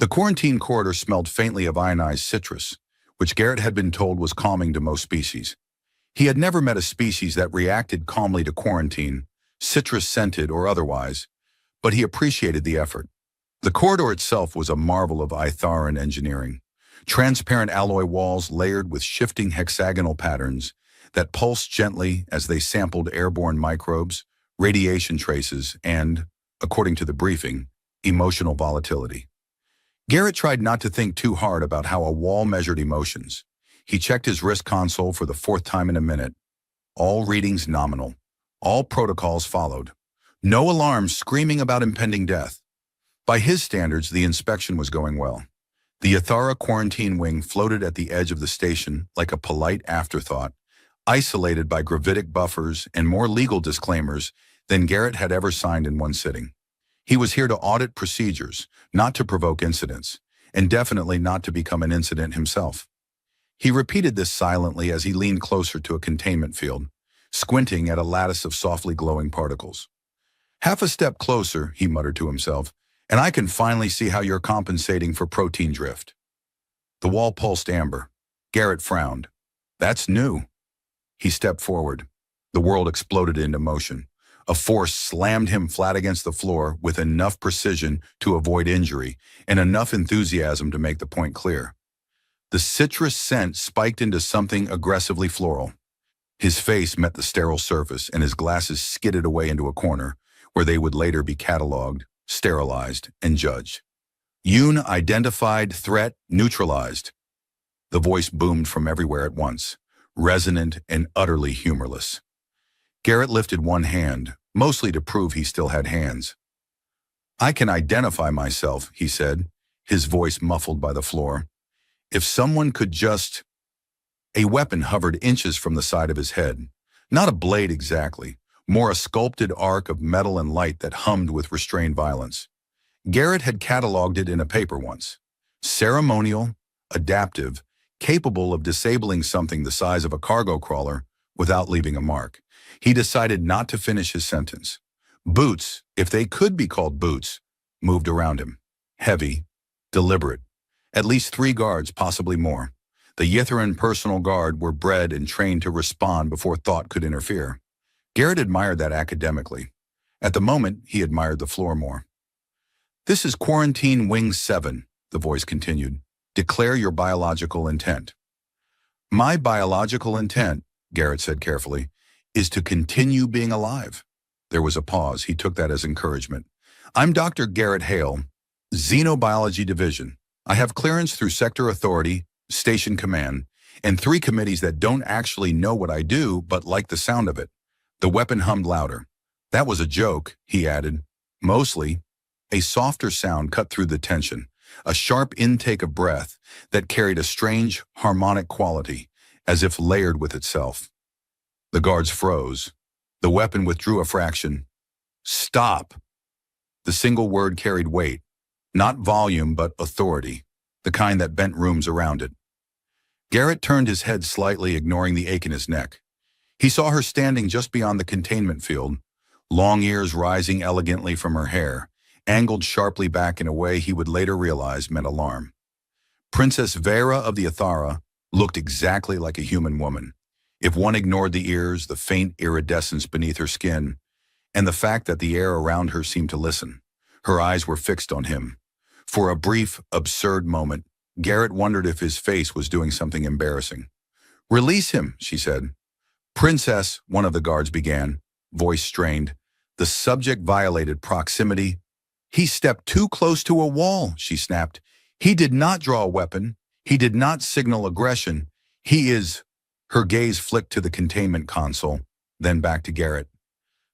The quarantine corridor smelled faintly of ionized citrus, which Garrett had been told was calming to most species. He had never met a species that reacted calmly to quarantine, citrus-scented or otherwise, but he appreciated the effort. The corridor itself was a marvel of Itharan engineering. Transparent alloy walls layered with shifting hexagonal patterns that pulsed gently as they sampled airborne microbes, radiation traces, and, according to the briefing, emotional volatility. Garrett tried not to think too hard about how a wall measured emotions. He checked his wrist console for the fourth time in a minute. All readings nominal. All protocols followed. No alarms screaming about impending death. By his standards, the inspection was going well. The Ithara quarantine wing floated at the edge of the station like a polite afterthought, isolated by gravitic buffers and more legal disclaimers than Garrett had ever signed in one sitting. He was here to audit procedures, not to provoke incidents, and definitely not to become an incident himself. He repeated this silently as he leaned closer to a containment field, squinting at a lattice of softly glowing particles. "Half a step closer," he muttered to himself, "and I can finally see how you're compensating for protein drift." The wall pulsed amber. Garrett frowned. "That's new." He stepped forward. The world exploded into motion. A force slammed him flat against the floor with enough precision to avoid injury and enough enthusiasm to make the point clear. The citrus scent spiked into something aggressively floral. His face met the sterile surface and his glasses skidded away into a corner where they would later be cataloged, sterilized, and judged. "Yoon identified, threat neutralized." The voice boomed from everywhere at once, resonant and utterly humorless. Garrett lifted one hand, mostly to prove he still had hands. "I can identify myself," he said, his voice muffled by the floor. "If someone could just—" A weapon hovered inches from the side of his head. Not a blade exactly, more a sculpted arc of metal and light that hummed with restrained violence. Garrett had cataloged it in a paper once. Ceremonial, adaptive, capable of disabling something the size of a cargo crawler without leaving a mark. He decided not to finish his sentence. Boots, if they could be called boots, moved around him. Heavy, deliberate. At least 3 guards, possibly more. The Yitharan personal guard were bred and trained to respond before thought could interfere. Garrett admired that academically. At the moment, he admired the floor more. "This is Quarantine Wing 7, the voice continued. "Declare your biological intent." "My biological intent," Garrett said carefully, "is to continue being alive." There was a pause. He took that as encouragement. "I'm Dr. Garrett Hale, Xenobiology Division. I have clearance through Sector Authority, Station Command, and 3 committees that don't actually know what I do but like the sound of it." The weapon hummed louder. "That was a joke," he added. "Mostly." A softer sound cut through the tension, a sharp intake of breath that carried a strange, harmonic quality, as if layered with itself. The guards froze. The weapon withdrew a fraction. "Stop!" The single word carried weight, not volume but authority, the kind that bent rooms around it. Garrett turned his head slightly, ignoring the ache in his neck. He saw her standing just beyond the containment field, long ears rising elegantly from her hair, angled sharply back in a way he would later realize meant alarm. Princess Vera of the Ithara looked exactly like a human woman, if one ignored the ears, the faint iridescence beneath her skin, and the fact that the air around her seemed to listen. Her eyes were fixed on him. For a brief, absurd moment, Garrett wondered if his face was doing something embarrassing. "Release him," she said. "Princess," one of the guards began, voice strained. "The subject violated proximity." "He stepped too close to a wall," she snapped. "He did not draw a weapon. He did not signal aggression. He is—" Her gaze flicked to the containment console, then back to Garrett.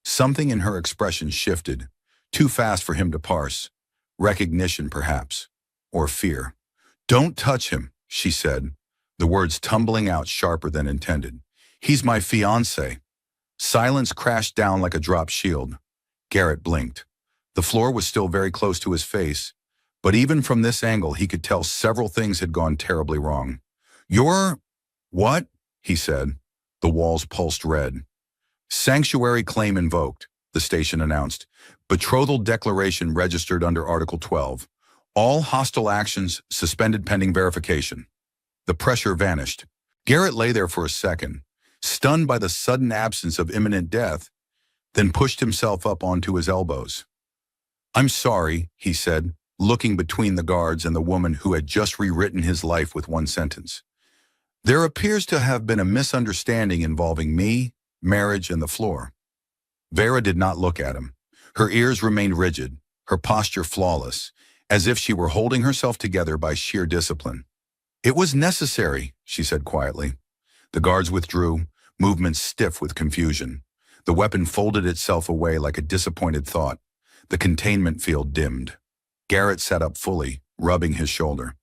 Something in her expression shifted, too fast for him to parse. Recognition, perhaps, or fear. "Don't touch him," she said, the words tumbling out sharper than intended. "He's my fiancé." Silence crashed down like a dropped shield. Garrett blinked. The floor was still very close to his face, but even from this angle he could tell several things had gone terribly wrong. "You're— what?" he said. The walls pulsed red. "Sanctuary claim invoked," the station announced. "Betrothal declaration registered under Article 12. All hostile actions suspended pending verification. The pressure vanished. Garrett lay there for a second, stunned by the sudden absence of imminent death, then pushed himself up onto his elbows. "I'm sorry," he said, looking between the guards and the woman who had just rewritten his life with one sentence. "There appears to have been a misunderstanding involving me, marriage, and the floor." Vera did not look at him. Her ears remained rigid, her posture flawless, as if she were holding herself together by sheer discipline. "It was necessary," she said quietly. The guards withdrew, movements stiff with confusion. The weapon folded itself away like a disappointed thought. The containment field dimmed. Garrett sat up fully, rubbing his shoulder.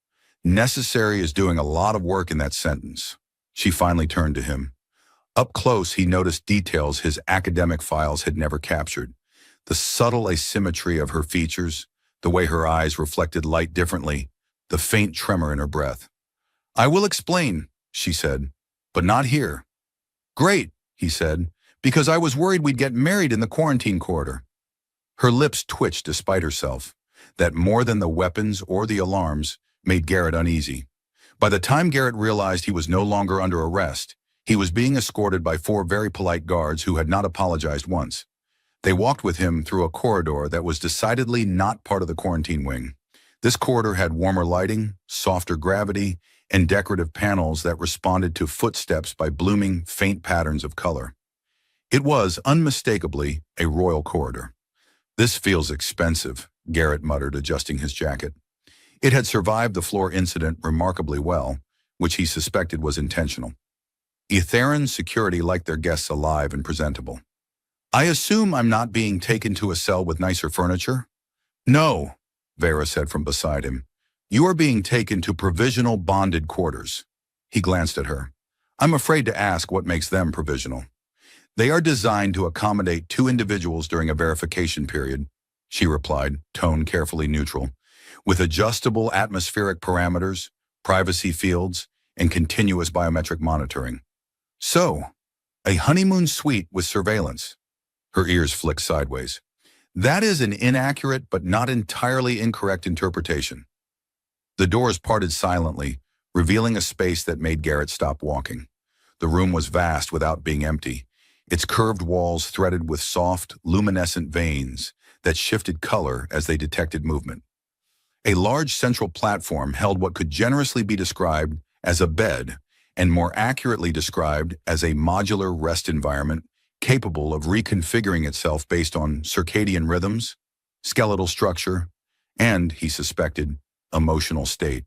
"Necessary is doing a lot of work in that sentence." She finally turned to him. Up close, he noticed details his academic files had never captured. The subtle asymmetry of her features, the way her eyes reflected light differently, the faint tremor in her breath. "I will explain," she said, "but not here." "Great," he said, "because I was worried we'd get married in the quarantine corridor." Her lips twitched despite herself. That more than the weapons or the alarms made Garrett uneasy. By the time Garrett realized he was no longer under arrest, he was being escorted by 4 very polite guards who had not apologized once. They walked with him through a corridor that was decidedly not part of the quarantine wing. This corridor had warmer lighting, softer gravity, and decorative panels that responded to footsteps by blooming, faint patterns of color. It was, unmistakably, a royal corridor. "This feels expensive," Garrett muttered, adjusting his jacket. It had survived the floor incident remarkably well, which he suspected was intentional. Etheran security liked their guests alive and presentable. "I assume I'm not being taken to a cell with nicer furniture?" "No," Vera said from beside him. "You are being taken to provisional bonded quarters." He glanced at her. "I'm afraid to ask what makes them provisional." "They are designed to accommodate 2 individuals during a verification period," she replied, tone carefully neutral, "with adjustable atmospheric parameters, privacy fields, and continuous biometric monitoring." "So, a honeymoon suite with surveillance." Her ears flicked sideways. "That is an inaccurate but not entirely incorrect interpretation." The doors parted silently, revealing a space that made Garrett stop walking. The room was vast without being empty, its curved walls threaded with soft, luminescent veins that shifted color as they detected movement. A large central platform held what could generously be described as a bed, and more accurately described as a modular rest environment capable of reconfiguring itself based on circadian rhythms, skeletal structure, and, he suspected, emotional state.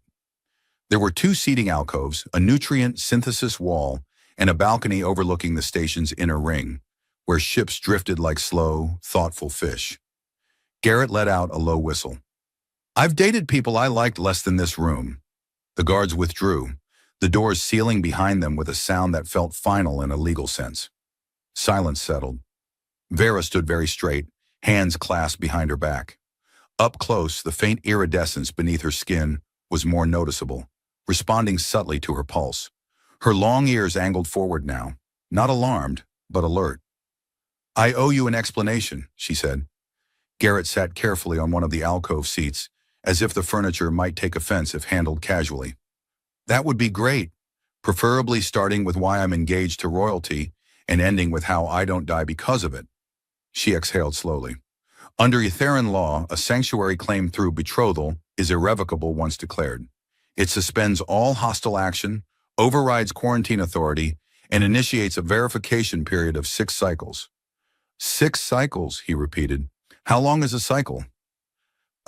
There were 2 seating alcoves, a nutrient synthesis wall, and a balcony overlooking the station's inner ring, where ships drifted like slow, thoughtful fish. Garrett let out a low whistle. "I've dated people I liked less than this room." The guards withdrew, the doors sealing behind them with a sound that felt final in a legal sense. Silence settled. Vera stood very straight, hands clasped behind her back. Up close, the faint iridescence beneath her skin was more noticeable, responding subtly to her pulse. Her long ears angled forward now, not alarmed, but alert. "I owe you an explanation," she said. Garrett sat carefully on one of the alcove seats, as if the furniture might take offense if handled casually. "That would be great, preferably starting with why I'm engaged to royalty and ending with how I don't die because of it." She exhaled slowly. "Under Etheran law, a sanctuary claim through betrothal is irrevocable once declared. It suspends all hostile action, overrides quarantine authority, and initiates a verification period of 6 cycles. 6 cycles, he repeated. "How long is a cycle?"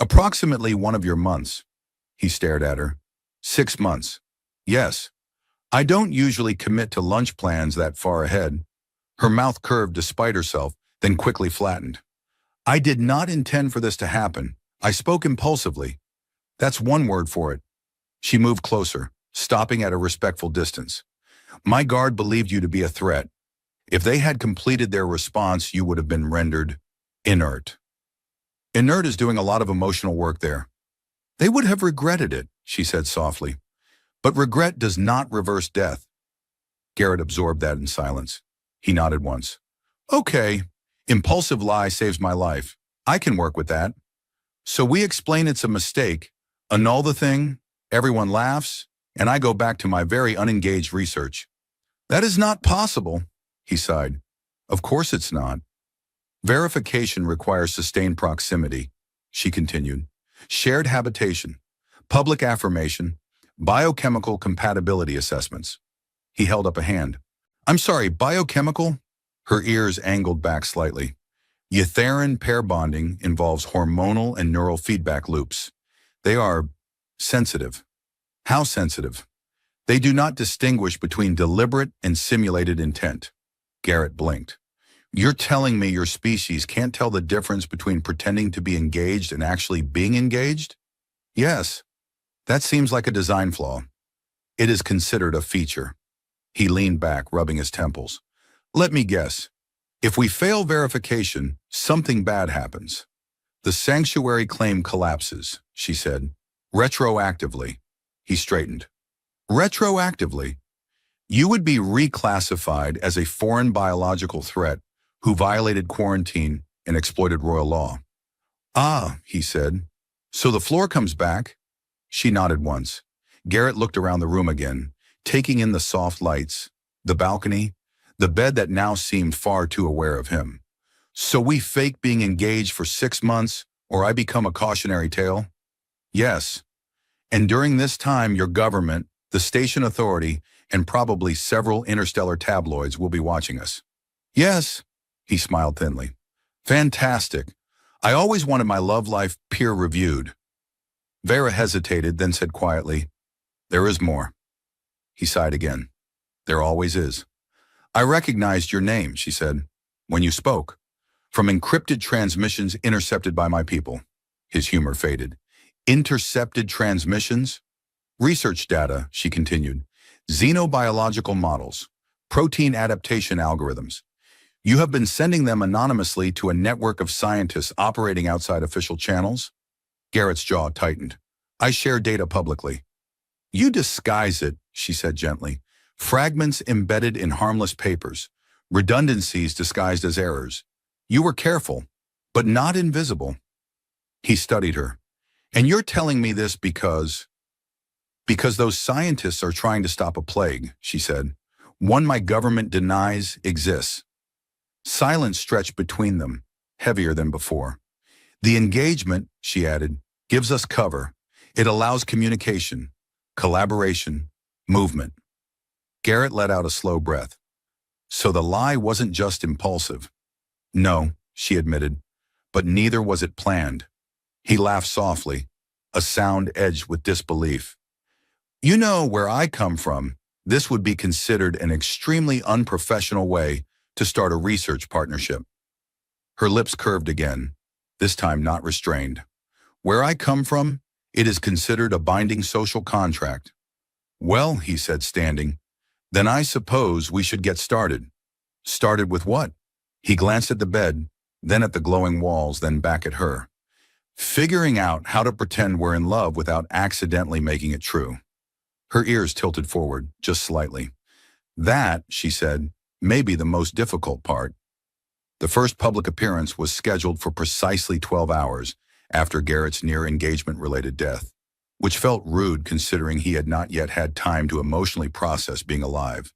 "Approximately one of your months." He stared at her. 6 months. "Yes. I don't usually commit to lunch plans that far ahead." Her mouth curved despite herself, then quickly flattened. "I did not intend for this to happen. I spoke impulsively. That's one word for it." She moved closer, stopping at a respectful distance. "My guard believed you to be a threat. If they had completed their response, you would have been rendered inert." "Inert is doing a lot of emotional work there." "They would have regretted it," she said softly. "But regret does not reverse death." Garrett absorbed that in silence. He nodded once. "Okay, impulsive lie saves my life. I can work with that. So we explain it's a mistake, Annul the thing, everyone laughs, and I go back to my very unengaged research. That is not possible, he sighed. Of course it's not. Verification requires sustained proximity, she continued. Shared habitation, public affirmation, biochemical compatibility assessments. He held up a hand. I'm sorry, biochemical? Her ears angled back slightly. Eutherine pair bonding involves hormonal and neural feedback loops. They are sensitive. How sensitive? They do not distinguish between deliberate and simulated intent. Garrett blinked. You're telling me your species can't tell the difference between pretending to be engaged and actually being engaged? Yes. That seems like a design flaw. It is considered a feature. He leaned back, rubbing his temples. Let me guess. If we fail verification, something bad happens. The sanctuary claim collapses, she said. Retroactively. He straightened. Retroactively. You would be reclassified as a foreign biological threat who violated quarantine and exploited royal law. Ah, he said. So the floor comes back? She nodded once. Garrett looked around the room again, taking in the soft lights, the balcony, the bed that now seemed far too aware of him. So we fake being engaged for 6 months, or I become a cautionary tale? Yes. And during this time, your government, the station authority, and probably several interstellar tabloids will be watching us. Yes, he smiled thinly. Fantastic. I always wanted my love life peer-reviewed. Vera hesitated, then said quietly, There is more. He sighed again. There always is. I recognized your name, she said, when you spoke. From encrypted transmissions intercepted by my people. His humor faded. Intercepted transmissions? Research data, she continued. Xenobiological models. Protein adaptation algorithms. You have been sending them anonymously to a network of scientists operating outside official channels? Garrett's jaw tightened. I share data publicly. You disguise it, she said gently. Fragments embedded in harmless papers. Redundancies disguised as errors. You were careful, but not invisible. He studied her. And you're telling me this because those scientists are trying to stop a plague, she said. One my government denies exists. Silence stretched between them, heavier than before. The engagement, she added, gives us cover. It allows communication, collaboration, movement. Garrett let out a slow breath. So the lie wasn't just impulsive. No, she admitted, but neither was it planned. He laughed softly, a sound edged with disbelief. You know, where I come from, this would be considered an extremely unprofessional way to start a research partnership. Her lips curved again, this time not restrained. Where I come from, it is considered a binding social contract. Well, he said, standing, then I suppose we should get started. Started with what? He glanced at the bed, then at the glowing walls, then back at her. Figuring out how to pretend we're in love without accidentally making it true. Her ears tilted forward, just slightly. That, she said, may be the most difficult part. The first public appearance was scheduled for precisely 12 hours after Garrett's near-engagement-related death, which felt rude considering he had not yet had time to emotionally process being alive,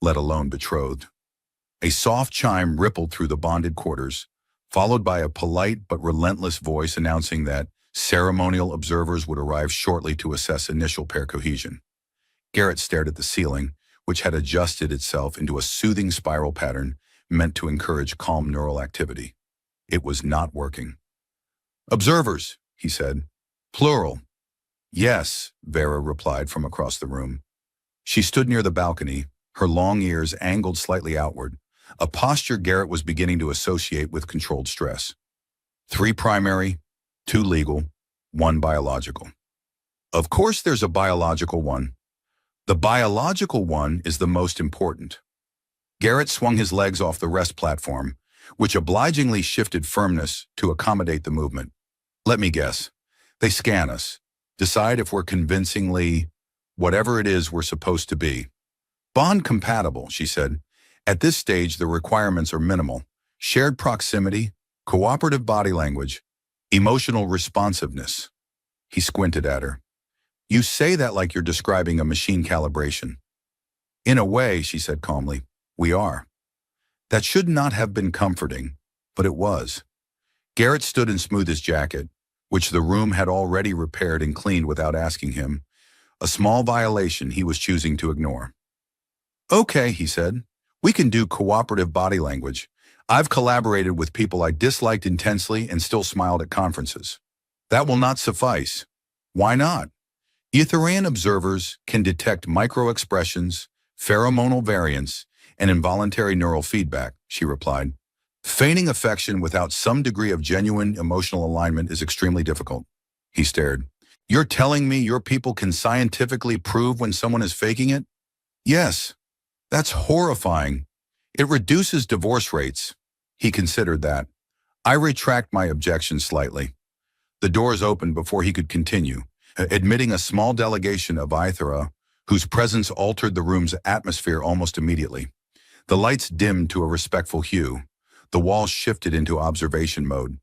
let alone betrothed. A soft chime rippled through the bonded quarters, followed by a polite but relentless voice announcing that ceremonial observers would arrive shortly to assess initial pair cohesion. Garrett stared at the ceiling, which had adjusted itself into a soothing spiral pattern meant to encourage calm neural activity. It was not working. Observers, he said. Plural. Yes, Vera replied from across the room. She stood near the balcony, her long ears angled slightly outward, a posture Garrett was beginning to associate with controlled stress. 3 primary, 2 legal, 1 biological. Of course there's a biological one. The biological one is the most important. Garrett swung his legs off the rest platform, which obligingly shifted firmness to accommodate the movement. Let me guess. They scan us, decide if we're convincingly whatever it is we're supposed to be. Bond compatible, she said. At this stage, the requirements are minimal. Shared proximity, cooperative body language, emotional responsiveness. He squinted at her. You say that like you're describing a machine calibration. In a way, she said calmly, we are. That should not have been comforting, but it was. Garrett stood and smoothed his jacket, which the room had already repaired and cleaned without asking him, a small violation he was choosing to ignore. Okay, he said, we can do cooperative body language. I've collaborated with people I disliked intensely and still smiled at conferences. That will not suffice. Why not? Etherian observers can detect micro-expressions, pheromonal variants, and involuntary neural feedback, she replied. Feigning affection without some degree of genuine emotional alignment is extremely difficult. He stared. You're telling me your people can scientifically prove when someone is faking it? Yes. That's horrifying. It reduces divorce rates. He considered that. I retract my objection slightly. The doors opened before he could continue, admitting a small delegation of Ithera, whose presence altered the room's atmosphere almost immediately. The lights dimmed to a respectful hue. The walls shifted into observation mode.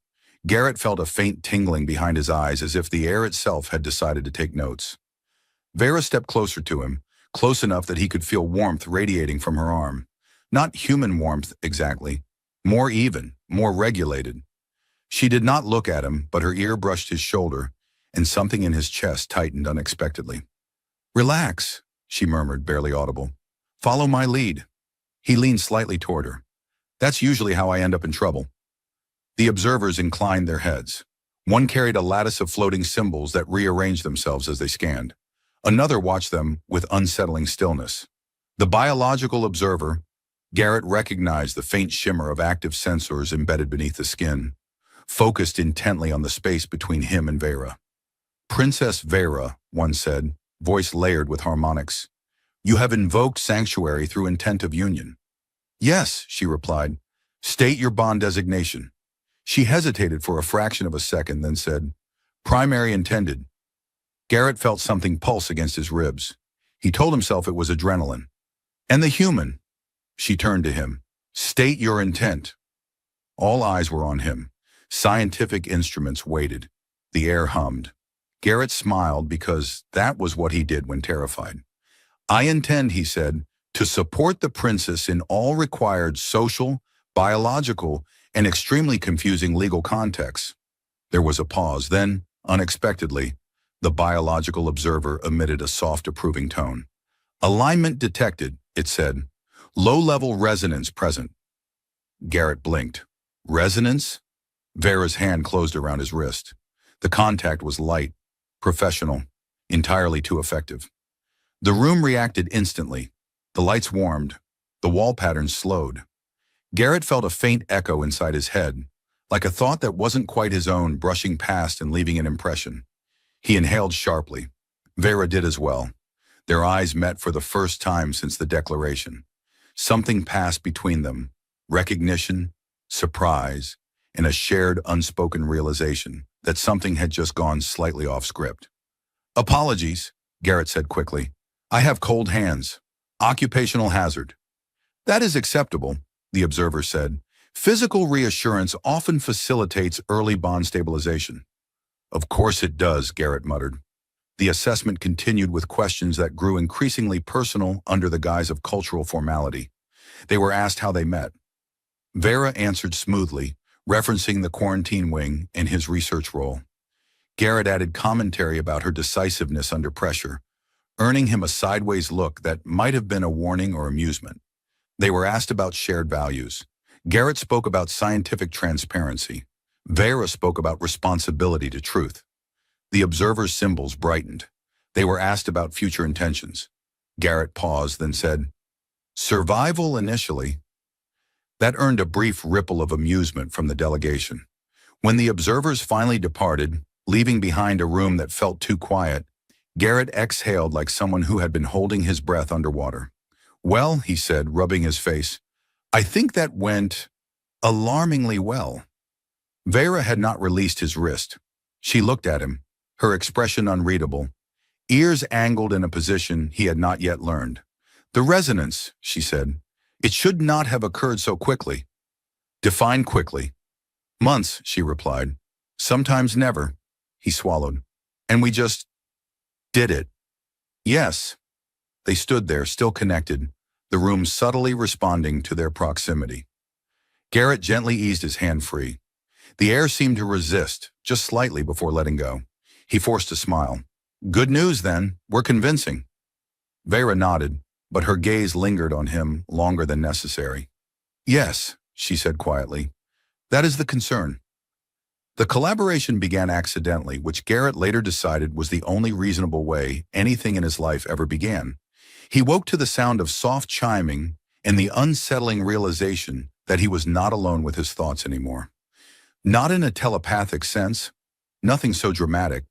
Garrett felt a faint tingling behind his eyes as if the air itself had decided to take notes. Vera stepped closer to him, close enough that he could feel warmth radiating from her arm. Not human warmth, exactly. More even, more regulated. She did not look at him, but her ear brushed his shoulder, and something in his chest tightened unexpectedly. Relax, she murmured, barely audible. Follow my lead. He leaned slightly toward her. That's usually how I end up in trouble. The observers inclined their heads. One carried a lattice of floating symbols that rearranged themselves as they scanned. Another watched them with unsettling stillness. The biological observer, Garrett recognized the faint shimmer of active sensors embedded beneath the skin, focused intently on the space between him and Vera. Princess Vera, one said, voice layered with harmonics. You have invoked sanctuary through intent of union. Yes, she replied. State your bond designation. She hesitated for a fraction of a second, then said, Primary intended. Garrett felt something pulse against his ribs. He told himself it was adrenaline. And the human? She turned to him. State your intent. All eyes were on him. Scientific instruments waited. The air hummed. Garrett smiled because that was what he did when terrified. I intend, he said, to support the princess in all required social, biological, and extremely confusing legal contexts. There was a pause. Then, unexpectedly, the biological observer emitted a soft, approving tone. Alignment detected, it said. Low-level resonance present. Garrett blinked. Resonance? Vera's hand closed around his wrist. The contact was light, professional, entirely too effective. The room reacted instantly. The lights warmed. The wall patterns slowed. Garrett felt a faint echo inside his head, like a thought that wasn't quite his own brushing past and leaving an impression. He inhaled sharply. Vera did as well. Their eyes met for the first time since the declaration. Something passed between them, recognition, surprise, and a shared unspoken realization that something had just gone slightly off script. Apologies, Garrett said quickly. I have cold hands. Occupational hazard. That is acceptable, the observer said. Physical reassurance often facilitates early bond stabilization. Of course it does, Garrett muttered. The assessment continued with questions that grew increasingly personal under the guise of cultural formality. They were asked how they met. Vera answered smoothly, referencing the quarantine wing and his research role. Garrett added commentary about her decisiveness under pressure, earning him a sideways look that might have been a warning or amusement. They were asked about shared values. Garrett spoke about scientific transparency. Vera spoke about responsibility to truth. The observer's symbols brightened. They were asked about future intentions. Garrett paused, then said, Survival initially. That earned a brief ripple of amusement from the delegation. When the observers finally departed, leaving behind a room that felt too quiet, Garrett exhaled like someone who had been holding his breath underwater. Well, he said, rubbing his face, I think that went alarmingly well. Vera had not released his wrist. She looked at him, her expression unreadable, ears angled in a position he had not yet learned. The resonance, she said. It should not have occurred so quickly. Define quickly. Months, she replied. Sometimes never. He swallowed. And we just did it. Yes. They stood there, still connected, the room subtly responding to their proximity. Garrett gently eased his hand free. The air seemed to resist, just slightly before letting go. He forced a smile. Good news, then. We're convincing. Vera nodded, but her gaze lingered on him longer than necessary. Yes, she said quietly. That is the concern. The collaboration began accidentally, which Garrett later decided was the only reasonable way anything in his life ever began. He woke to the sound of soft chiming and the unsettling realization that he was not alone with his thoughts anymore. Not in a telepathic sense, nothing so dramatic,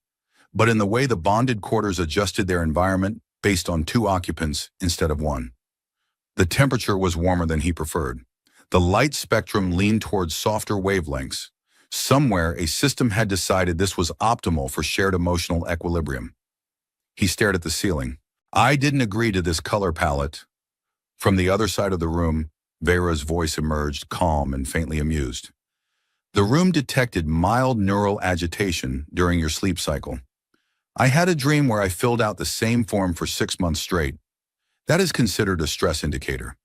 but in the way the bonded quarters adjusted their environment based on two occupants instead of one. The temperature was warmer than he preferred. The light spectrum leaned towards softer wavelengths. Somewhere, a system had decided this was optimal for shared emotional equilibrium. He stared at the ceiling. I didn't agree to this color palette. From the other side of the room, Vera's voice emerged, calm and faintly amused. The room detected mild neural agitation during your sleep cycle. I had a dream where I filled out the same form for 6 months straight. That is considered a stress indicator.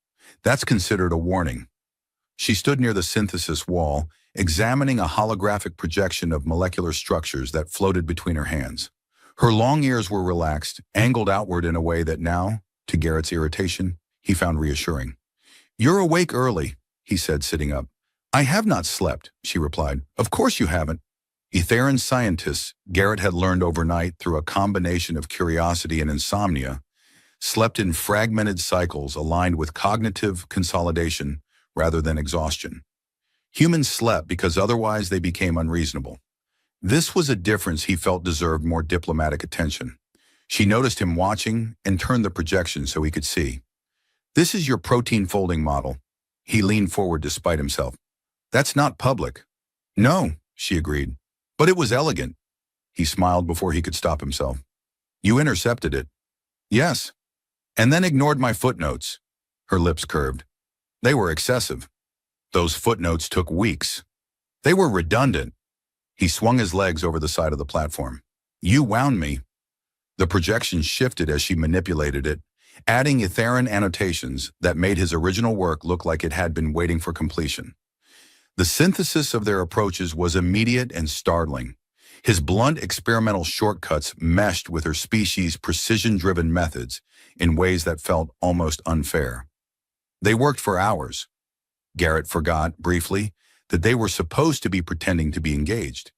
That's considered a warning. She stood near the synthesis wall, examining a holographic projection of molecular structures that floated between her hands. Her long ears were relaxed, angled outward in a way that now, to Garrett's irritation, he found reassuring. You're awake early, he said, sitting up. I have not slept, she replied. Of course you haven't. Etheran scientists, Garrett had learned overnight through a combination of curiosity and insomnia, slept in fragmented cycles aligned with cognitive consolidation rather than exhaustion. Humans slept because otherwise they became unreasonable. This was a difference he felt deserved more diplomatic attention. She noticed him watching and turned the projection so he could see. This is your protein folding model. He leaned forward despite himself. That's not public. No, she agreed. But it was elegant. He smiled before he could stop himself. You intercepted it. Yes. And then ignored my footnotes. Her lips curved. They were excessive. Those footnotes took weeks. They were redundant. He swung his legs over the side of the platform. You wound me. The projection shifted as she manipulated it, adding Etheran annotations that made his original work look like it had been waiting for completion. The synthesis of their approaches was immediate and startling. His blunt experimental shortcuts meshed with her species' precision-driven methods in ways that felt almost unfair. They worked for hours. Garrett forgot, briefly, that they were supposed to be pretending to be engaged.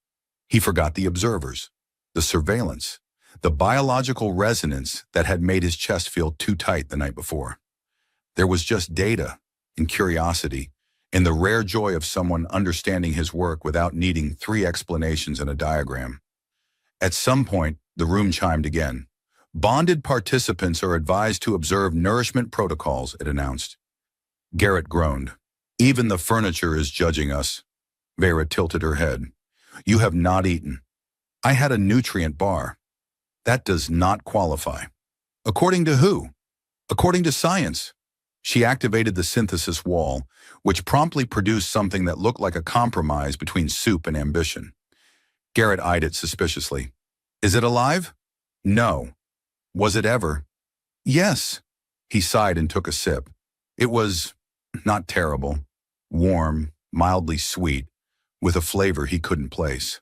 He forgot the observers, the surveillance, the biological resonance that had made his chest feel too tight the night before. There was just data and curiosity and the rare joy of someone understanding his work without needing 3 explanations and a diagram. At some point, the room chimed again. Bonded participants are advised to observe nourishment protocols, it announced. Garrett groaned. Even the furniture is judging us. Vera tilted her head. You have not eaten. I had a nutrient bar. That does not qualify. According to who? According to science. She activated the synthesis wall, which promptly produced something that looked like a compromise between soup and ambition. Garrett eyed it suspiciously. Is it alive? No. Was it ever? Yes. He sighed and took a sip. It was not terrible. Warm, mildly sweet, with a flavor he couldn't place.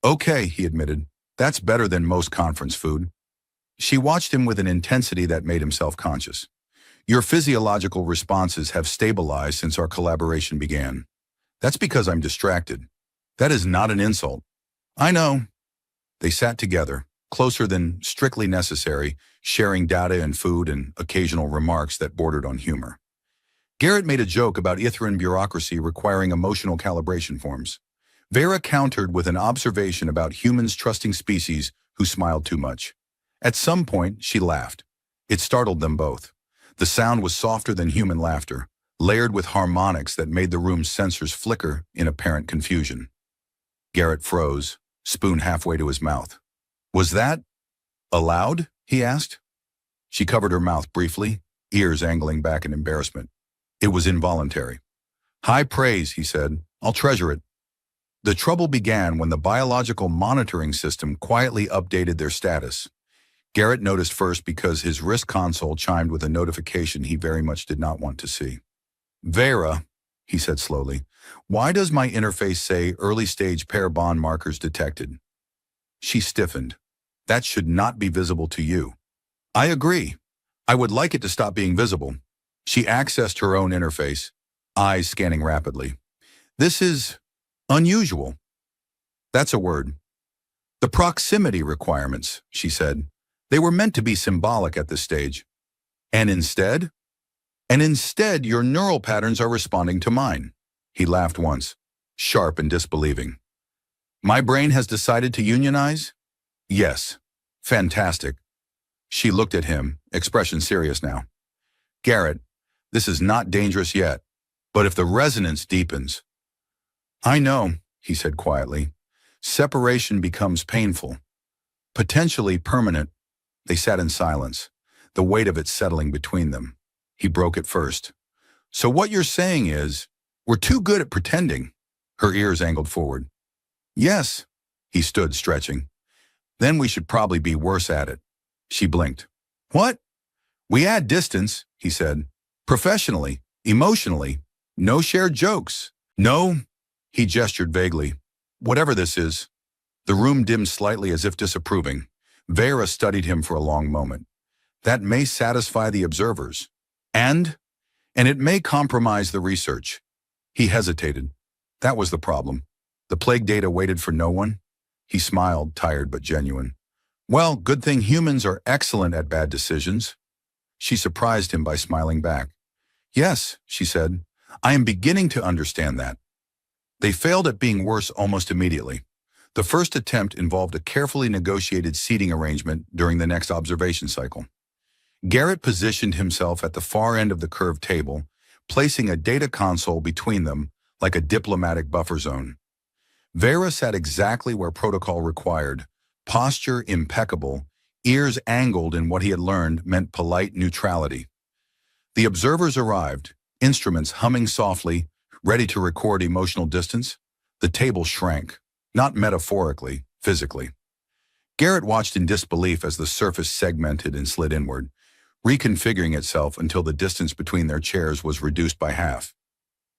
Okay, he admitted. That's better than most conference food. She watched him with an intensity that made him self-conscious. Your physiological responses have stabilized since our collaboration began. That's because I'm distracted. That is not an insult. I know. They sat together, closer than strictly necessary, sharing data and food and occasional remarks that bordered on humor. Garrett made a joke about Etheran bureaucracy requiring emotional calibration forms. Vera countered with an observation about humans trusting species who smiled too much. At some point, she laughed. It startled them both. The sound was softer than human laughter, layered with harmonics that made the room's sensors flicker in apparent confusion. Garrett froze, spoon halfway to his mouth. Was that allowed? He asked. She covered her mouth briefly, ears angling back in embarrassment. It was involuntary. High praise, he said. I'll treasure it. The trouble began when the biological monitoring system quietly updated their status. Garrett noticed first because his wrist console chimed with a notification he very much did not want to see. Vera, he said slowly, why does my interface say early-stage pair bond markers detected? She stiffened. That should not be visible to you. I agree. I would like it to stop being visible. She accessed her own interface, eyes scanning rapidly. This is unusual. That's a word. The proximity requirements, she said. They were meant to be symbolic at this stage. And instead? And instead, your neural patterns are responding to mine. He laughed once, sharp and disbelieving. My brain has decided to unionize? Yes. Fantastic. She looked at him, expression serious now. Garrett, this is not dangerous yet, but if the resonance deepens. I know, he said quietly. Separation becomes painful, potentially permanent. They sat in silence, the weight of it settling between them. He broke it first. So what you're saying is, we're too good at pretending. Her ears angled forward. Yes. He stood, stretching. Then we should probably be worse at it. She blinked. What? We add distance, he said. Professionally, emotionally. No shared jokes. No. He gestured vaguely. Whatever this is. The room dimmed slightly as if disapproving. Vera studied him for a long moment. That may satisfy the observers. And it may compromise the research. He hesitated. That was the problem. The plague data waited for no one. He smiled, tired but genuine. Well, good thing humans are excellent at bad decisions. She surprised him by smiling back. Yes, she said. I am beginning to understand that. They failed at being worse almost immediately. The first attempt involved a carefully negotiated seating arrangement during the next observation cycle. Garrett positioned himself at the far end of the curved table, placing a data console between them like a diplomatic buffer zone. Vera sat exactly where protocol required, posture impeccable, ears angled in what he had learned meant polite neutrality. The observers arrived, instruments humming softly, ready to record emotional distance. The table shrank, not metaphorically, physically. Garrett watched in disbelief as the surface segmented and slid inward, reconfiguring itself until the distance between their chairs was reduced by half.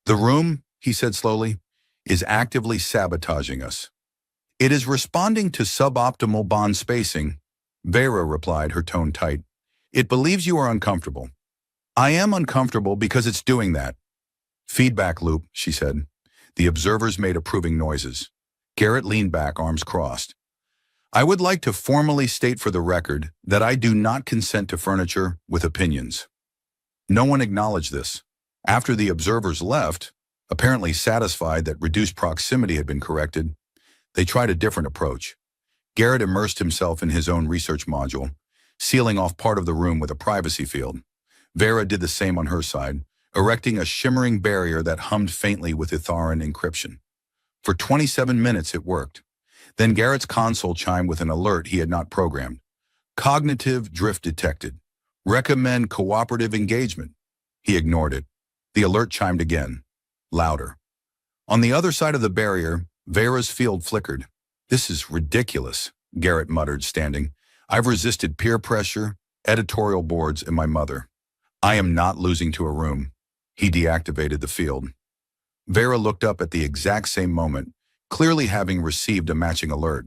The room, he said slowly, is actively sabotaging us. It is responding to suboptimal bond spacing, Vera replied, her tone tight. It believes you are uncomfortable. I am uncomfortable because it's doing that. Feedback loop, she said. The observers made approving noises. Garrett leaned back, arms crossed. I would like to formally state for the record that I do not consent to furniture with opinions. No one acknowledged this. After the observers left, apparently satisfied that reduced proximity had been corrected, they tried a different approach. Garrett immersed himself in his own research module, sealing off part of the room with a privacy field. Vera did the same on her side, erecting a shimmering barrier that hummed faintly with Itharan encryption. For 27 minutes it worked. Then Garrett's console chimed with an alert he had not programmed. Cognitive drift detected. Recommend cooperative engagement. He ignored it. The alert chimed again, louder. On the other side of the barrier, Vera's field flickered. This is ridiculous, Garrett muttered, standing. I've resisted peer pressure, editorial boards, and my mother. I am not losing to a room. He deactivated the field. Vera looked up at the exact same moment, clearly having received a matching alert.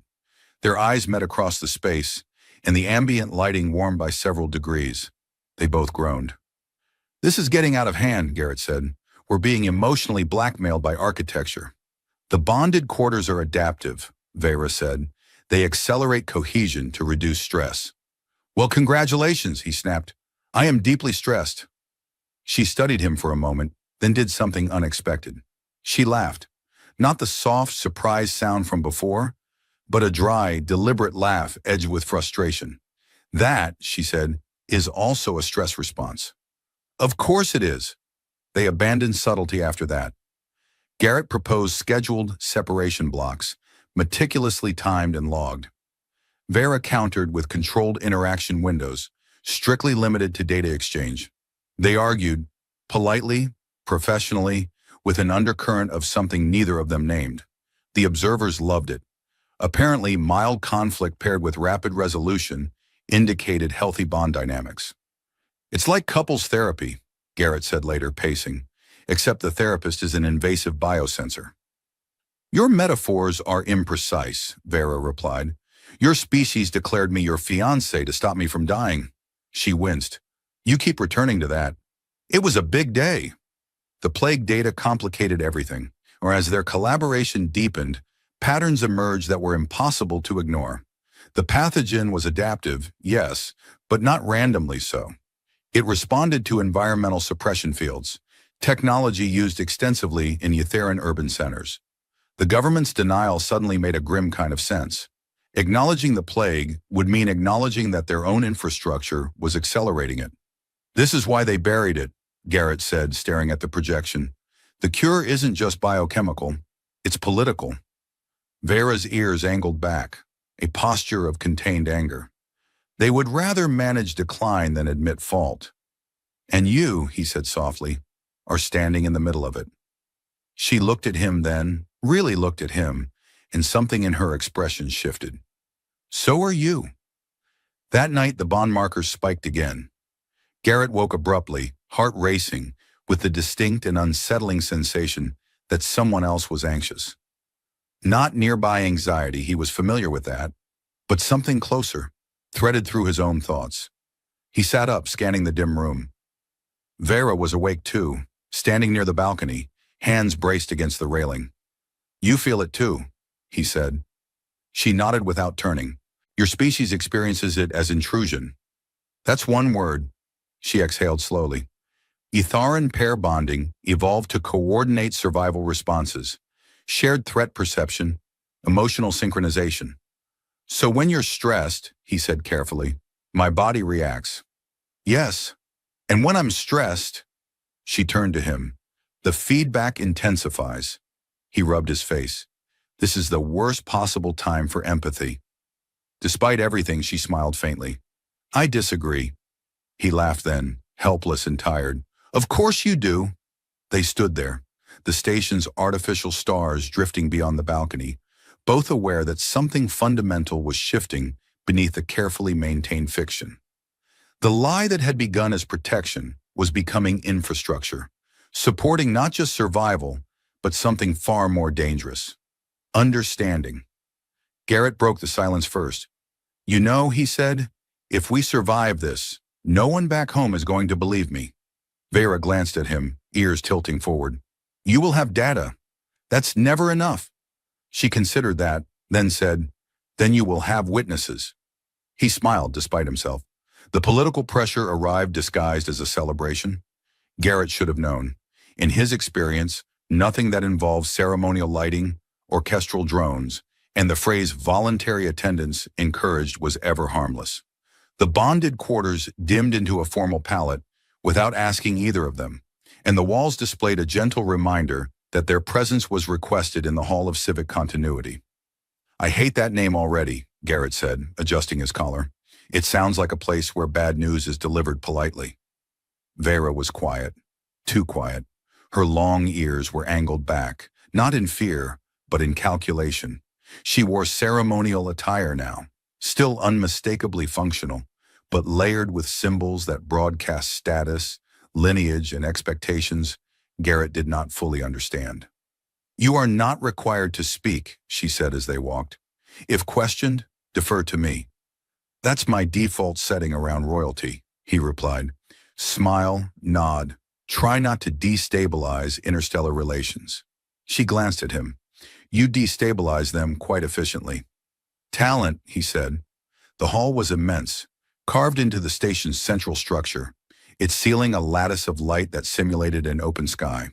Their eyes met across the space, and the ambient lighting warmed by several degrees. They both groaned. This is getting out of hand, Garrett said. We're being emotionally blackmailed by architecture. The bonded quarters are adaptive, Vera said. They accelerate cohesion to reduce stress. Well, congratulations, he snapped. I am deeply stressed. She studied him for a moment, then did something unexpected. She laughed. Not the soft, surprised sound from before, but a dry, deliberate laugh edged with frustration. That, she said, is also a stress response. Of course it is. They abandoned subtlety after that. Garrett proposed scheduled separation blocks, meticulously timed and logged. Vera countered with controlled interaction windows, strictly limited to data exchange. They argued, politely, professionally, with an undercurrent of something neither of them named. The observers loved it. Apparently, mild conflict paired with rapid resolution indicated healthy bond dynamics. It's like couples therapy, Garrett said later, pacing, except the therapist is an invasive biosensor. Your metaphors are imprecise, Vera replied. Your species declared me your fiancé to stop me from dying. She winced. You keep returning to that. It was a big day. The plague data complicated everything, or as their collaboration deepened, patterns emerged that were impossible to ignore. The pathogen was adaptive, yes, but not randomly so. It responded to environmental suppression fields, technology used extensively in Etherean urban centers. The government's denial suddenly made a grim kind of sense. Acknowledging the plague would mean acknowledging that their own infrastructure was accelerating it. This is why they buried it, Garrett said, staring at the projection. The cure isn't just biochemical, it's political. Vera's ears angled back, a posture of contained anger. They would rather manage decline than admit fault. And you, he said softly, are standing in the middle of it. She looked at him then, really looked at him, and something in her expression shifted. So are you. That night the bond markers spiked again. Garrett woke abruptly, heart racing, with the distinct and unsettling sensation that someone else was anxious. Not nearby anxiety, he was familiar with that, but something closer, threaded through his own thoughts. He sat up, scanning the dim room. Vera was awake too, standing near the balcony, hands braced against the railing. You feel it too, he said. She nodded without turning. Your species experiences it as intrusion. That's one word. She exhaled slowly. Etharan pair bonding evolved to coordinate survival responses, shared threat perception, emotional synchronization. So when you're stressed, he said carefully, my body reacts. Yes. And when I'm stressed, she turned to him. The feedback intensifies. He rubbed his face. This is the worst possible time for empathy. Despite everything, she smiled faintly. I disagree. He laughed then, helpless and tired. Of course you do. They stood there, the station's artificial stars drifting beyond the balcony, both aware that something fundamental was shifting beneath the carefully maintained fiction. The lie that had begun as protection was becoming infrastructure, supporting not just survival, but something far more dangerous. Understanding. Garrett broke the silence first. You know, he said, if we survive this, no one back home is going to believe me. Vera glanced at him, ears tilting forward. You will have data. That's never enough. She considered that, then said, then you will have witnesses. He smiled despite himself. The political pressure arrived disguised as a celebration. Garrett should have known. In his experience, nothing that involves ceremonial lighting, orchestral drones, and the phrase voluntary attendance encouraged was ever harmless. The bonded quarters dimmed into a formal palette without asking either of them, and the walls displayed a gentle reminder that their presence was requested in the Hall of Civic Continuity. I hate that name already, Garrett said, adjusting his collar. It sounds like a place where bad news is delivered politely. Vera was quiet, too quiet. Her long ears were angled back, not in fear, but in calculation. She wore ceremonial attire now, still unmistakably functional, but layered with symbols that broadcast status, lineage, and expectations Garrett did not fully understand. You are not required to speak, she said as they walked. If questioned, defer to me. That's my default setting around royalty, he replied. Smile, nod, try not to destabilize interstellar relations. She glanced at him. You destabilize them quite efficiently. Talent, he said. The hall was immense, carved into the station's central structure, its ceiling a lattice of light that simulated an open sky.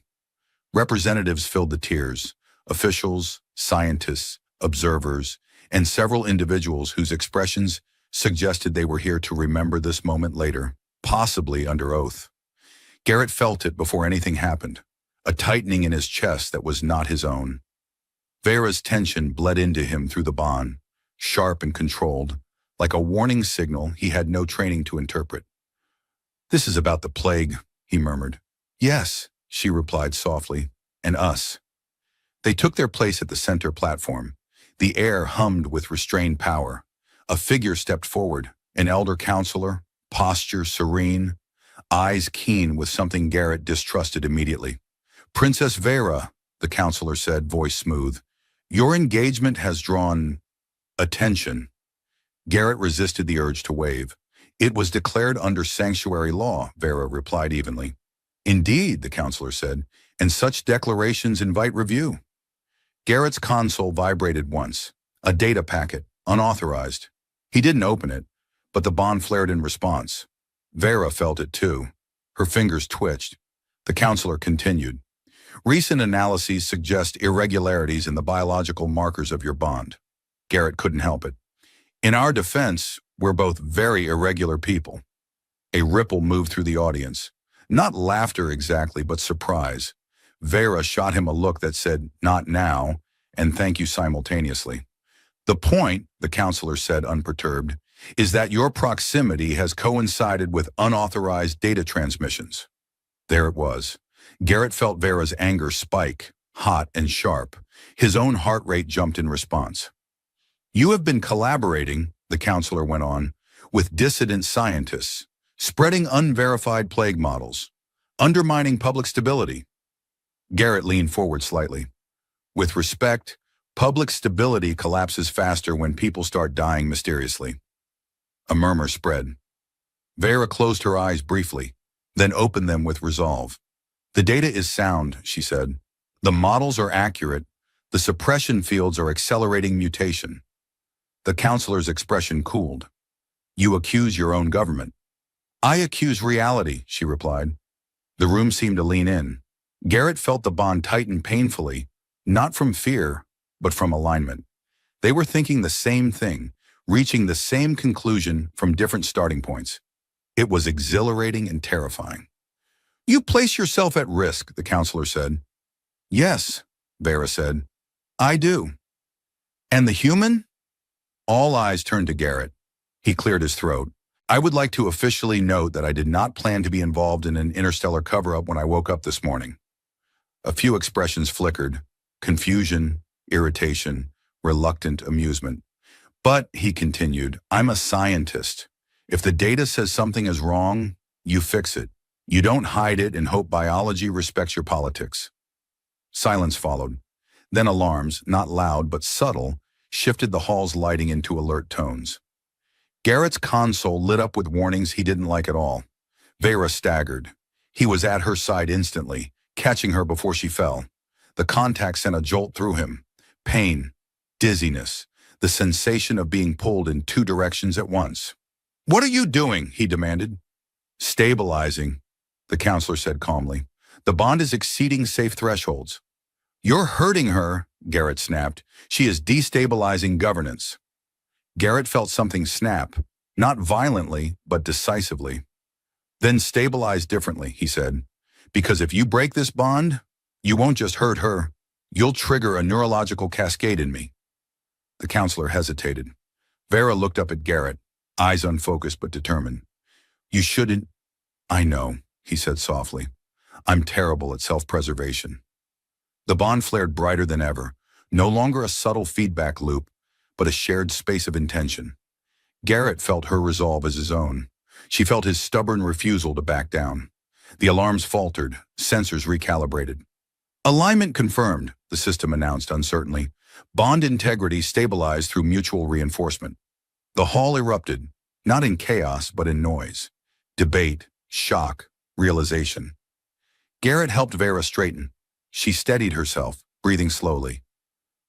Representatives filled the tiers, officials, scientists, observers, and several individuals whose expressions suggested they were here to remember this moment later, possibly under oath. Garrett felt it before anything happened, a tightening in his chest that was not his own. Vera's tension bled into him through the bond, sharp and controlled, like a warning signal he had no training to interpret. This is about the plague, he murmured. Yes, she replied softly, and us. They took their place at the center platform. The air hummed with restrained power. A figure stepped forward, an elder counselor, posture serene, eyes keen with something Garrett distrusted immediately. "Princess Vera," the counselor said, voice smooth, "your engagement has drawn attention." Garrett resisted the urge to wave. "It was declared under sanctuary law," Vera replied evenly. "Indeed," the counselor said, "and such declarations invite review." Garrett's console vibrated once. A data packet, unauthorized. He didn't open it, but the bond flared in response. Vera felt it too. Her fingers twitched. The counselor continued. "Recent analyses suggest irregularities in the biological markers of your bond." Garrett couldn't help it. "In our defense, we're both very irregular people." A ripple moved through the audience. Not laughter exactly, but surprise. Vera shot him a look that said, "Not now," and "Thank you" simultaneously. "The point," the counselor said unperturbed, "is that your proximity has coincided with unauthorized data transmissions." There it was. Garrett felt Vera's anger spike, hot and sharp. His own heart rate jumped in response. "You have been collaborating," the counselor went on, "with dissident scientists, spreading unverified plague models, undermining public stability." Garrett leaned forward slightly. "With respect, public stability collapses faster when people start dying mysteriously." A murmur spread. Vera closed her eyes briefly, then opened them with resolve. "The data is sound," she said. "The models are accurate. The suppression fields are accelerating mutation." The counselor's expression cooled. "You accuse your own government." "I accuse reality," she replied. The room seemed to lean in. Garrett felt the bond tighten painfully, not from fear, but from alignment. They were thinking the same thing, reaching the same conclusion from different starting points. It was exhilarating and terrifying. "You place yourself at risk," the counselor said. "Yes," Vera said. "I do." "And the human?" All eyes turned to Garrett. He cleared his throat. "I would like to officially note that I did not plan to be involved in an interstellar cover-up when I woke up this morning." A few expressions flickered: confusion, irritation, reluctant amusement. "But," he continued, "I'm a scientist. If the data says something is wrong, you fix it. You don't hide it and hope biology respects your politics." Silence followed. Then alarms, not loud but subtle, shifted the hall's lighting into alert tones. Garrett's console lit up with warnings he didn't like at all. Vera staggered. He was at her side instantly, catching her before she fell. The contact sent a jolt through him. Pain, dizziness, the sensation of being pulled in two directions at once. "What are you doing?" he demanded. "Stabilizing," the counselor said calmly. "The bond is exceeding safe thresholds." "You're hurting her," Garrett snapped. "She is destabilizing governance." Garrett felt something snap, not violently, but decisively. "Then stabilize differently," he said. "Because if you break this bond, you won't just hurt her. You'll trigger a neurological cascade in me." The counselor hesitated. Vera looked up at Garrett, eyes unfocused but determined. "You shouldn't." "I know," he said softly. "I'm terrible at self-preservation." The bond flared brighter than ever, no longer a subtle feedback loop, but a shared space of intention. Garrett felt her resolve as his own. She felt his stubborn refusal to back down. The alarms faltered, sensors recalibrated. "Alignment confirmed," the system announced uncertainly. "Bond integrity stabilized through mutual reinforcement." The hall erupted, not in chaos but in noise. Debate, shock, realization. Garrett helped Vera straighten. She steadied herself, breathing slowly.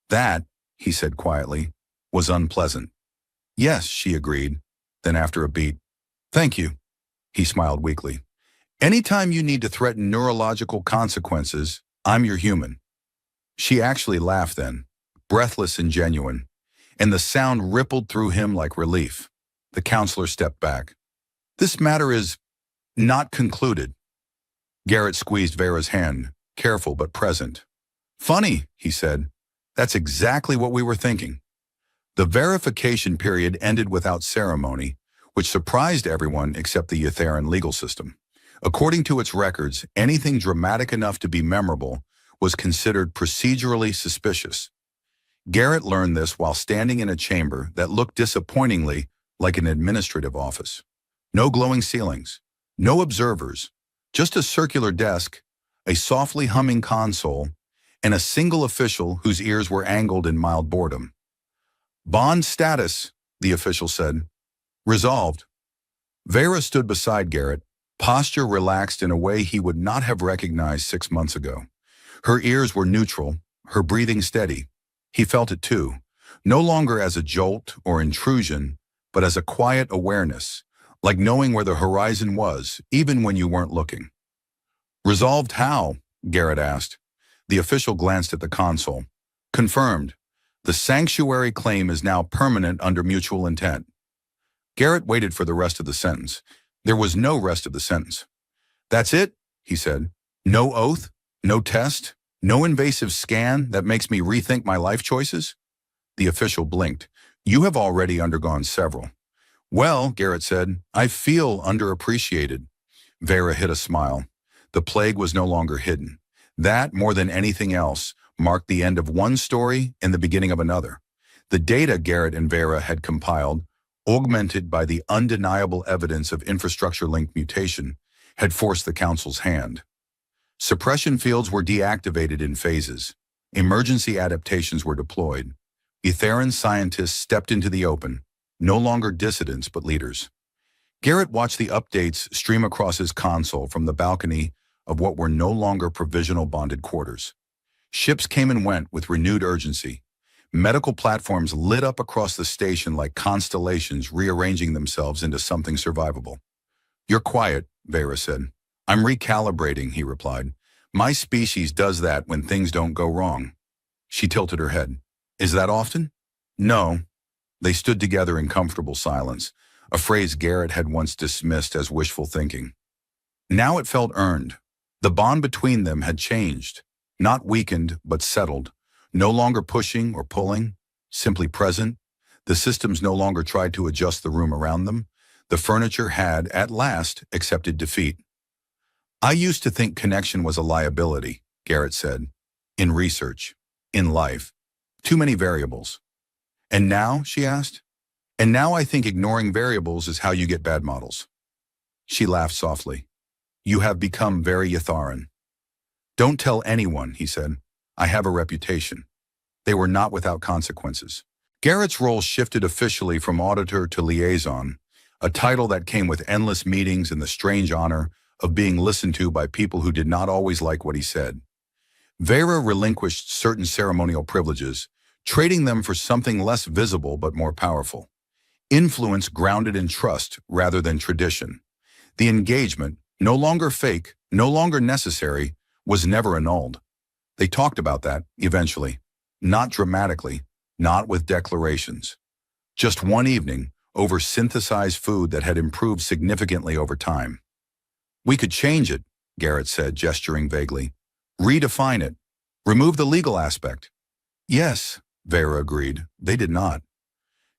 "That," he said quietly, "was unpleasant." "Yes," she agreed. Then after a beat, "Thank you." He smiled weakly. "Anytime you need to threaten neurological consequences, I'm your human." She actually laughed then, breathless and genuine, and the sound rippled through him like relief. The counselor stepped back. "This matter is not concluded." Garrett squeezed Vera's hand, careful but present. "Funny," he said. "That's exactly what we were thinking." The verification period ended without ceremony, which surprised everyone except the Etherean legal system. According to its records, anything dramatic enough to be memorable was considered procedurally suspicious. Garrett learned this while standing in a chamber that looked disappointingly like an administrative office. No glowing ceilings, no observers, just a circular desk, a softly humming console, and a single official whose ears were angled in mild boredom. "Bond status," the official said. "Resolved." Vera stood beside Garrett, posture relaxed in a way he would not have recognized 6 months ago. Her ears were neutral, her breathing steady. He felt it too, no longer as a jolt or intrusion, but as a quiet awareness, like knowing where the horizon was, even when you weren't looking. "Resolved how?" Garrett asked. The official glanced at the console. "Confirmed. The sanctuary claim is now permanent under mutual intent." Garrett waited for the rest of the sentence. There was no rest of the sentence. "That's it?" he said. "No oath? No test? No invasive scan that makes me rethink my life choices?" The official blinked. "You have already undergone several." "Well," Garrett said, "I feel underappreciated." Vera hid a smile. The plague was no longer hidden. That, more than anything else, marked the end of one story and the beginning of another. The data Garrett and Vera had compiled, augmented by the undeniable evidence of infrastructure-linked mutation, had forced the Council's hand. Suppression fields were deactivated in phases. Emergency adaptations were deployed. Etheran scientists stepped into the open, no longer dissidents but leaders. Garrett watched the updates stream across his console from the balcony of what were no longer provisional bonded quarters. Ships came and went with renewed urgency. Medical platforms lit up across the station like constellations rearranging themselves into something survivable. "You're quiet," Vera said. "I'm recalibrating," he replied. "My species does that when things don't go wrong." She tilted her head. "Is that often?" "No." They stood together in comfortable silence, a phrase Garrett had once dismissed as wishful thinking. Now it felt earned. The bond between them had changed, not weakened but settled, no longer pushing or pulling, simply present. The systems no longer tried to adjust the room around them. The furniture had, at last, accepted defeat. "I used to think connection was a liability," Garrett said. "In research, in life. Too many variables." "And now?" she asked. "And now I think ignoring variables is how you get bad models." She laughed softly. "You have become very Yatharan." "Don't tell anyone," he said. "I have a reputation." They were not without consequences. Garrett's role shifted officially from auditor to liaison, a title that came with endless meetings and the strange honor of being listened to by people who did not always like what he said. Vera relinquished certain ceremonial privileges, trading them for something less visible but more powerful. Influence grounded in trust rather than tradition. The engagement, no longer fake, no longer necessary, was never annulled. They talked about that, eventually. Not dramatically, not with declarations. Just one evening, over synthesized food that had improved significantly over time. "We could change it," Garrett said, gesturing vaguely. "Redefine it. Remove the legal aspect." "Yes," Vera agreed. They did not.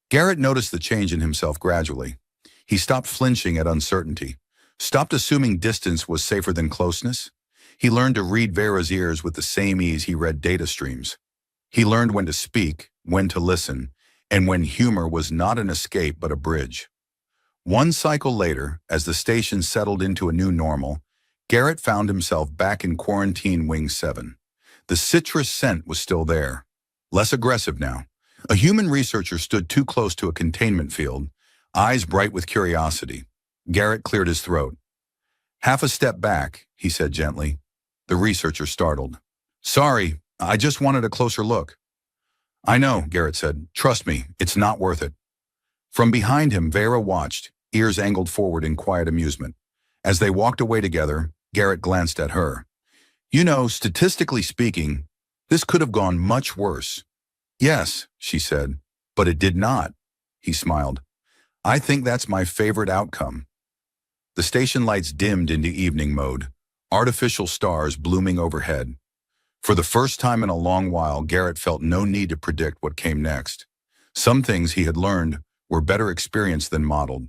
Garrett noticed the change in himself gradually. He stopped flinching at uncertainty, stopped assuming distance was safer than closeness. He learned to read Vera's ears with the same ease he read data streams. He learned when to speak, when to listen, and when humor was not an escape but a bridge. One cycle later, as the station settled into a new normal, Garrett found himself back in Quarantine Wing 7. The citrus scent was still there, less aggressive now. A human researcher stood too close to a containment field, eyes bright with curiosity. Garrett cleared his throat. "Half a step back," he said gently. The researcher startled. "Sorry, I just wanted a closer look." "I know," Garrett said. "Trust me, it's not worth it." From behind him, Vera watched, ears angled forward in quiet amusement. As they walked away together, Garrett glanced at her. "You know, statistically speaking, this could have gone much worse." "Yes," she said, "but it did not." He smiled. "I think that's my favorite outcome." The station lights dimmed into evening mode, artificial stars blooming overhead. For the first time in a long while, Garrett felt no need to predict what came next. Some things he had learned were better experienced than modeled.